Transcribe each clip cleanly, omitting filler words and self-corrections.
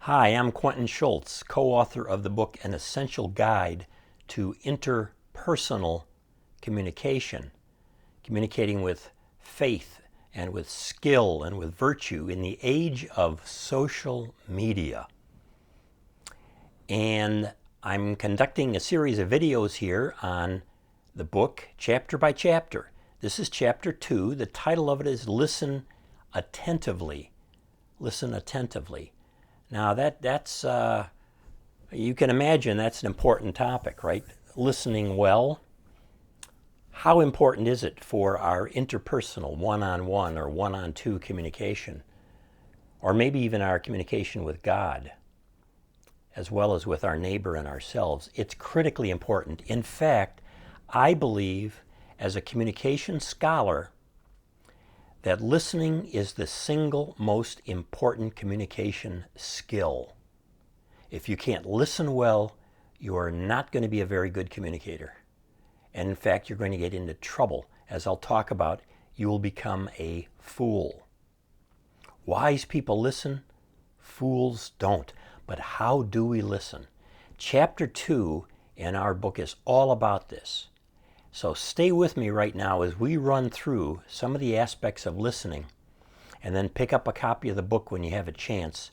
Hi, I'm Quentin Schultz, co-author of the book An Essential Guide to Interpersonal Communication, communicating with faith and with skill and with virtue in the age of social media. And I'm conducting a series of videos here on the book chapter by chapter. This is chapter 2. The title of it is Listen Attentively. Listen attentively. Now that's you can imagine that's an important topic, right? Listening well. How important is it for our interpersonal one-on-one or one-on-two communication, or maybe even our communication with God, as well as with our neighbor and ourselves? It's critically important. In fact, I believe, as a communication scholar, that listening is the single most important communication skill. If you can't listen well, you are not going to be a very good communicator. And in fact, you're going to get into trouble. As I'll talk about, you will become a fool. Wise people listen, fools don't. But how do we listen? Chapter 2 in our book is all about this. So stay with me right now as we run through some of the aspects of listening, and then pick up a copy of the book when you have a chance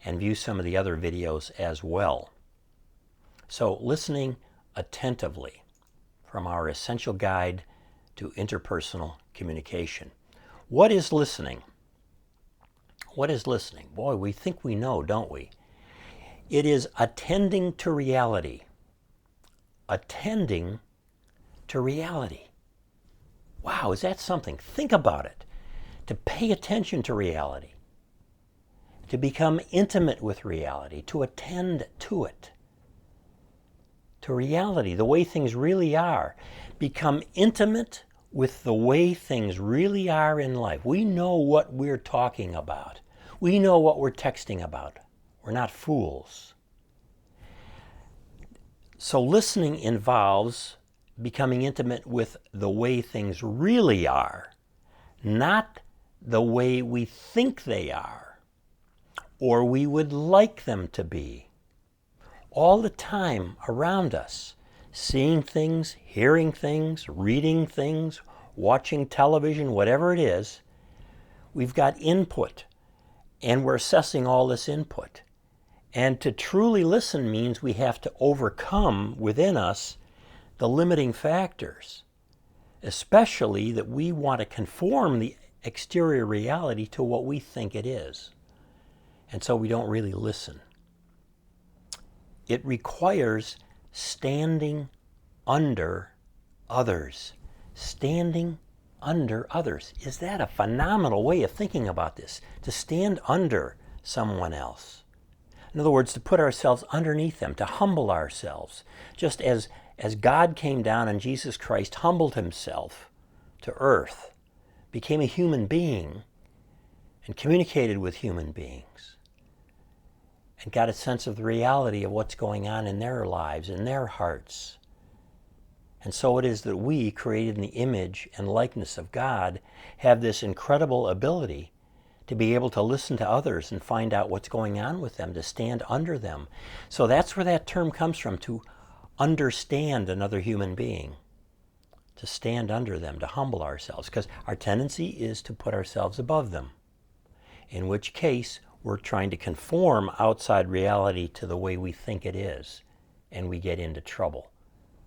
and view some of the other videos as well. So listening attentively from our essential guide to interpersonal communication. What is listening? What is listening? Boy, we think we know, don't we? It is attending to reality. Attending to reality. Wow, is that something? Think about it. To pay attention to reality, to become intimate with reality, to attend to it, to reality, the way things really are. Become intimate with the way things really are in life. We know what we're talking about. We know what we're texting about. We're not fools. So listening involves becoming intimate with the way things really are, not the way we think they are, or we would like them to be. All the time around us, seeing things, hearing things, reading things, watching television, whatever it is, we've got input, and we're assessing all this input. And to truly listen means we have to overcome within us the limiting factors, especially that we want to conform the exterior reality to what we think it is. And so we don't really listen. It requires standing under others. Standing under others. Is that a phenomenal way of thinking about this? To stand under someone else. In other words, to put ourselves underneath them, to humble ourselves, just as God came down and Jesus Christ humbled himself to earth, became a human being, and communicated with human beings, and got a sense of the reality of what's going on in their lives, in their hearts. And so it is that we, created in the image and likeness of God, have this incredible ability to be able to listen to others and find out what's going on with them, to stand under them. So that's where that term comes from, to understand another human being, to stand under them, to humble ourselves, because our tendency is to put ourselves above them, in which case we're trying to conform outside reality to the way we think it is, and we get into trouble,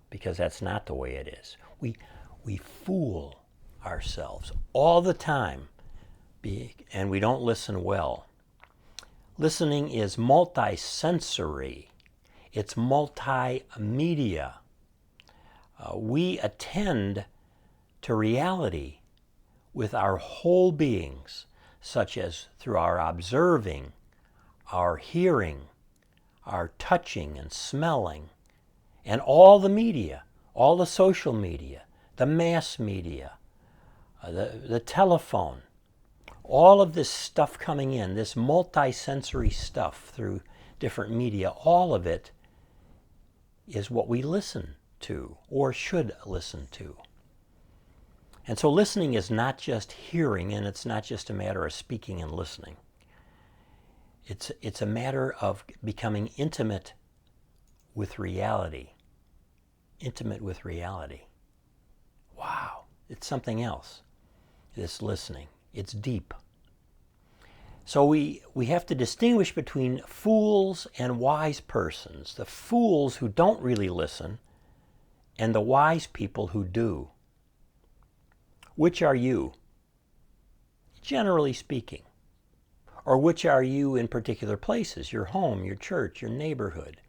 because that's not the way it is. We fool ourselves all the time, and we don't listen well. Listening is multisensory. It's multimedia. We attend to reality with our whole beings, such as through our observing, our hearing, our touching and smelling, and all the media, all the social media, the mass media, the telephone, all of this stuff coming in, this multisensory stuff through different media, all of it is what we listen to or should listen to. And so listening is not just hearing, and it's not just a matter of speaking and listening. It's a matter of becoming intimate with reality. Intimate with reality. Wow, it's something else. This listening. It's deep. So we have to distinguish between fools and wise persons. The fools who don't really listen and the wise people who do. Which are you? Generally speaking. Or which are you in particular places? Your home, your church, your neighborhood.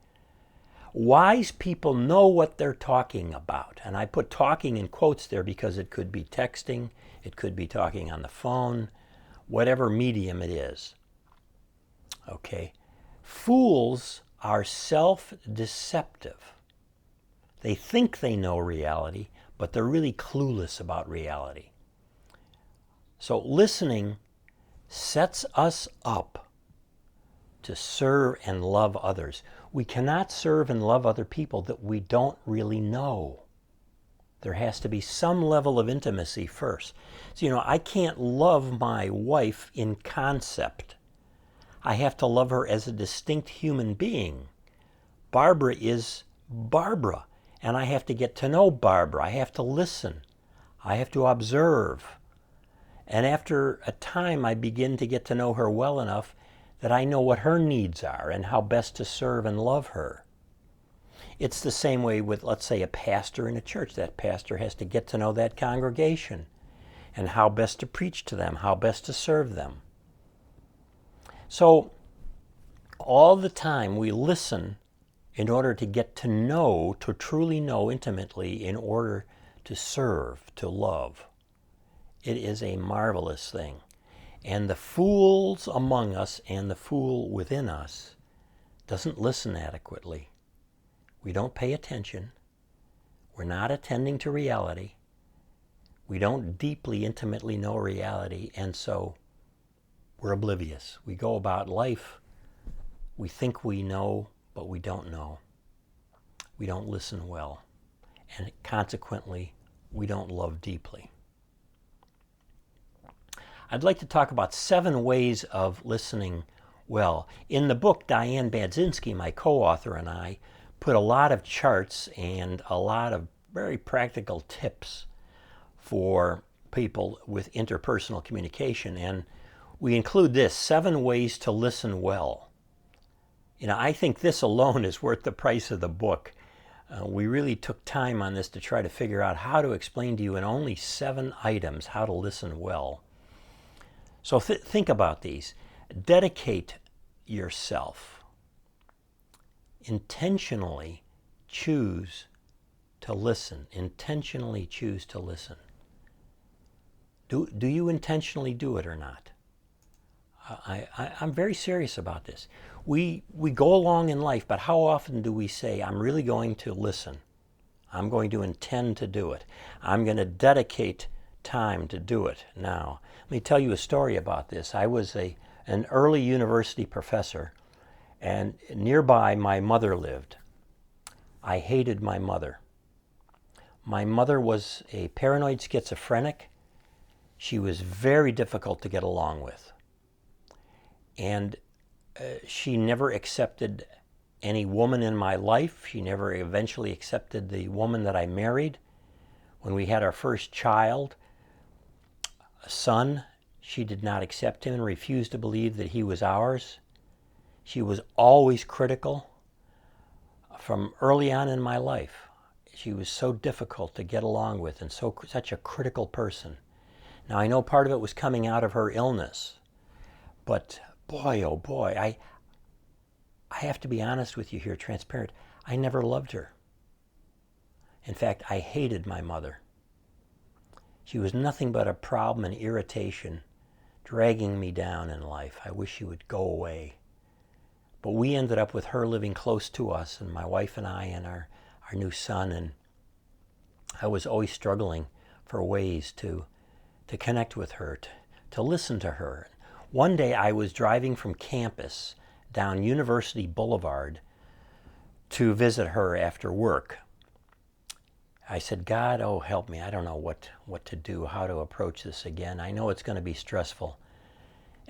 Wise people know what they're talking about. And I put talking in quotes there because it could be texting, it could be talking on the phone, whatever medium it is. Okay? Fools are self-deceptive. They think they know reality, but they're really clueless about reality. So listening sets us up to serve and love others. We cannot serve and love other people that we don't really know. There has to be some level of intimacy first. So, I can't love my wife in concept. I have to love her as a distinct human being. Barbara is Barbara, and I have to get to know Barbara. I have to listen. I have to observe. And after a time, I begin to get to know her well enough that I know what her needs are and how best to serve and love her. It's the same way with, let's say, a pastor in a church. That pastor has to get to know that congregation and how best to preach to them, how best to serve them. So all the time we listen in order to get to know, to truly know intimately, in order to serve, to love. It is a marvelous thing. And the fools among us and the fool within us doesn't listen adequately. We don't pay attention. We're not attending to reality. We don't deeply, intimately know reality, and so we're oblivious. We go about life, we think we know, but we don't know. We don't listen well, and consequently, we don't love deeply. I'd like to talk about 7 ways of listening well. In the book, Diane Badzinski, my co-author, and I put a lot of charts and a lot of very practical tips for people with interpersonal communication. And we include this: 7 ways to listen well. I think this alone is worth the price of the book. We really took time on this to try to figure out how to explain to you in only 7 items how to listen well. So think about these. Dedicate yourself. Intentionally choose to listen. Intentionally choose to listen. Do you intentionally do it or not? I'm very serious about this. We go along in life, but how often do we say, I'm really going to listen? I'm going to intend to do it. I'm going to dedicate time to do it now. Let me tell you a story about this. I was an early university professor, and nearby my mother lived. I hated my mother. My mother was a paranoid schizophrenic. She was very difficult to get along with. And she never accepted any woman in my life. She never eventually accepted the woman that I married. When we had our first child, a son, she did not accept him and refused to believe that he was ours. She was always critical. From early on in my life, she was so difficult to get along with and such a critical person. Now, I know part of it was coming out of her illness, but boy, oh boy, I have to be honest with you here, transparent. I never loved her. In fact, I hated my mother. She was nothing but a problem and irritation, dragging me down in life. I wish she would go away. But we ended up with her living close to us, and my wife and I and our new son, and I was always struggling for ways to connect with her, to listen to her. One day I was driving from campus down University Boulevard to visit her after work. I said, God, oh, help me. I don't know what to do, how to approach this again. I know it's going to be stressful.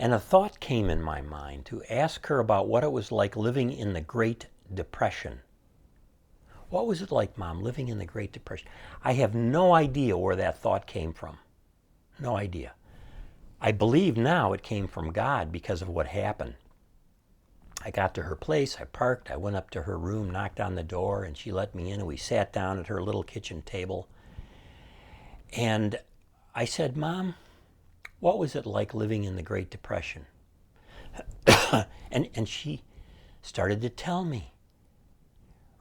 And a thought came in my mind to ask her about what it was like living in the Great Depression. What was it like, Mom, living in the Great Depression? I have no idea where that thought came from. No idea. I believe now it came from God because of what happened. I got to her place, I parked, I went up to her room, knocked on the door, and she let me in, and we sat down at her little kitchen table. And I said, Mom, what was it like living in the Great Depression? and she started to tell me,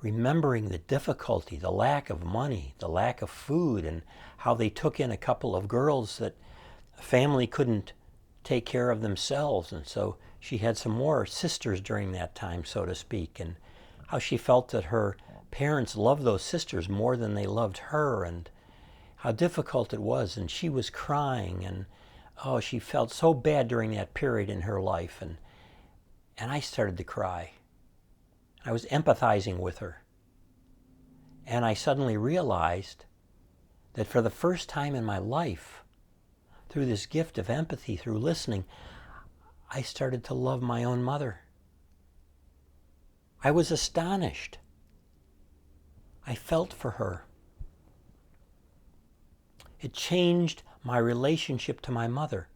remembering the difficulty, the lack of money, the lack of food, and how they took in a couple of girls that a family couldn't take care of themselves. And so she had some more sisters during that time, so to speak, and how she felt that her parents loved those sisters more than they loved her, and how difficult it was. And she was crying, and oh, she felt so bad during that period in her life. And I started to cry. I was empathizing with her. And I suddenly realized that for the first time in my life, through this gift of empathy, through listening, I started to love my own mother. I was astonished. I felt for her. It changed my relationship to my mother.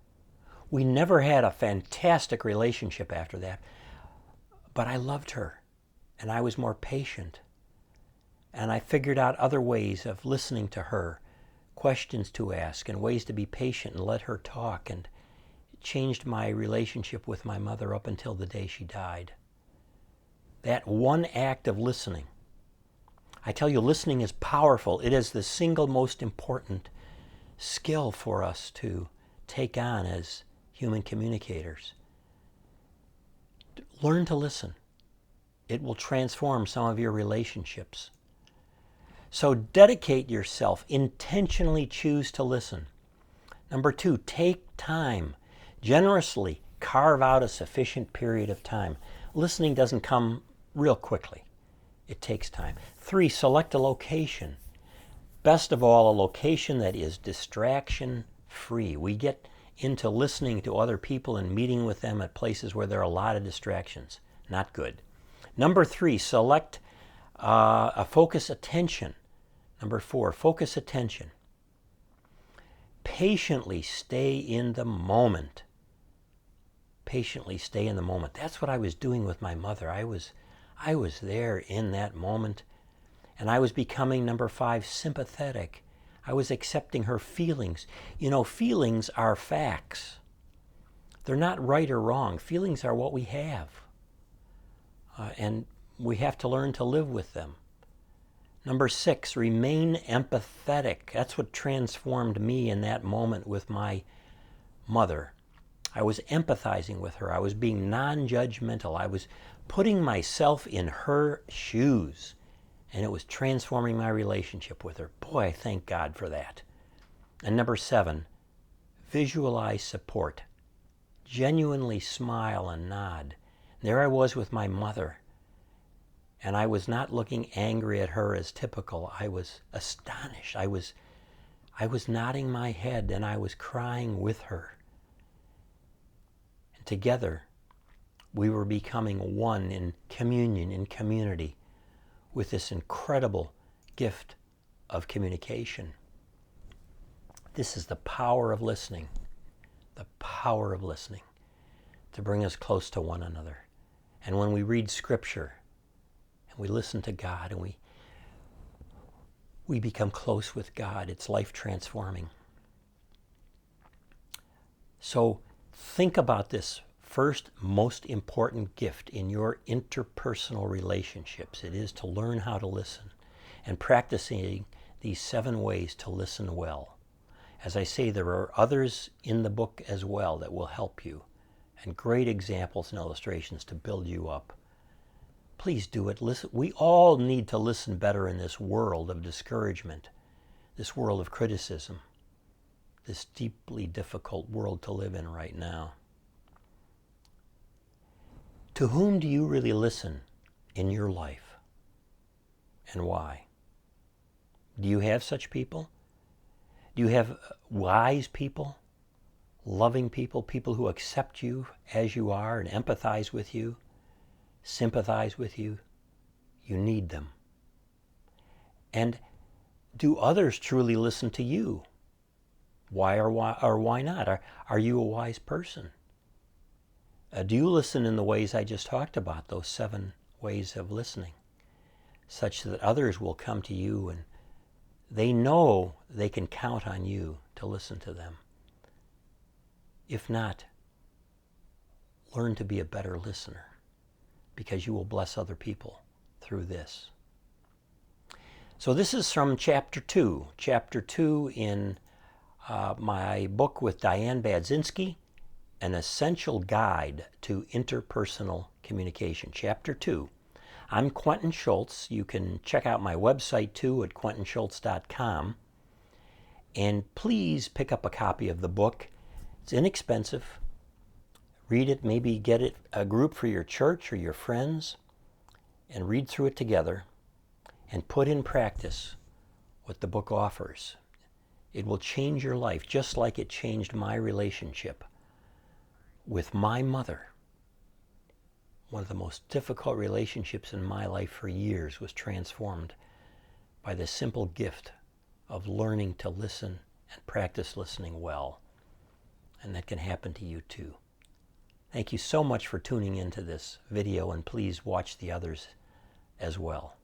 We never had a fantastic relationship after that, but I loved her, and I was more patient. And I figured out other ways of listening to her, questions to ask, and ways to be patient and let her talk. And it changed my relationship with my mother up until the day she died. That one act of listening. I tell you, listening is powerful. It is the single most important skill for us to take on as human communicators. Learn to listen. It will transform some of your relationships. So dedicate yourself. Intentionally choose to listen. Number 2, take time. Generously carve out a sufficient period of time. Listening doesn't come real quickly. It takes time. 3, select a location. Best of all, a location that is distraction-free. We get into listening to other people and meeting with them at places where there are a lot of distractions. Not good. Number 3, select a focus attention. Number 4, focus attention. Patiently stay in the moment. Patiently stay in the moment. That's what I was doing with my mother. I was there in that moment, and I was becoming, number 5, sympathetic. I was accepting her feelings. You know, feelings are facts. They're not right or wrong. Feelings are what we have, and we have to learn to live with them. Number 6, remain empathetic. That's what transformed me in that moment with my mother. I was empathizing with her. I was being non-judgmental. I was putting myself in her shoes, and it was transforming my relationship with her. Boy, I thank God for that. And number 7, visualize support. Genuinely smile and nod. There I was with my mother, and I was not looking angry at her as typical. I was astonished. I was nodding my head, and I was crying with her. And together, we were becoming one in communion, in community, with this incredible gift of communication. This is the power of listening. The power of listening to bring us close to one another. And when we read Scripture, and we listen to God, and we become close with God, it's life transforming. So think about this first most important gift in your interpersonal relationships. It is to learn how to listen and practicing these 7 ways to listen well. As I say, there are others in the book as well that will help you, and great examples and illustrations to build you up. Please do it. Listen. We all need to listen better in this world of discouragement, this world of criticism, this deeply difficult world to live in right now. To whom do you really listen in your life, and why? Do you have such people? Do you have wise people, loving people, people who accept you as you are and empathize with you, sympathize with you. You need them. And do others truly listen to you? Why or why not? Are you a wise person? Do you listen in the ways I just talked about, those 7 ways of listening, such that others will come to you and they know they can count on you to listen to them? If not, learn to be a better listener, because you will bless other people through this. So this is from chapter 2. Chapter 2 in my book with Diane Badzinski, An Essential Guide to Interpersonal Communication. Chapter 2. I'm Quentin Schultz. You can check out my website too at quentinschultz.com. And please pick up a copy of the book. It's inexpensive. Read it, maybe get it a group for your church or your friends, and read through it together and put in practice what the book offers. It will change your life, just like it changed my relationship with my mother. One of the most difficult relationships in my life for years was transformed by the simple gift of learning to listen and practice listening well. And that can happen to you too. Thank you so much for tuning into this video, and please watch the others as well.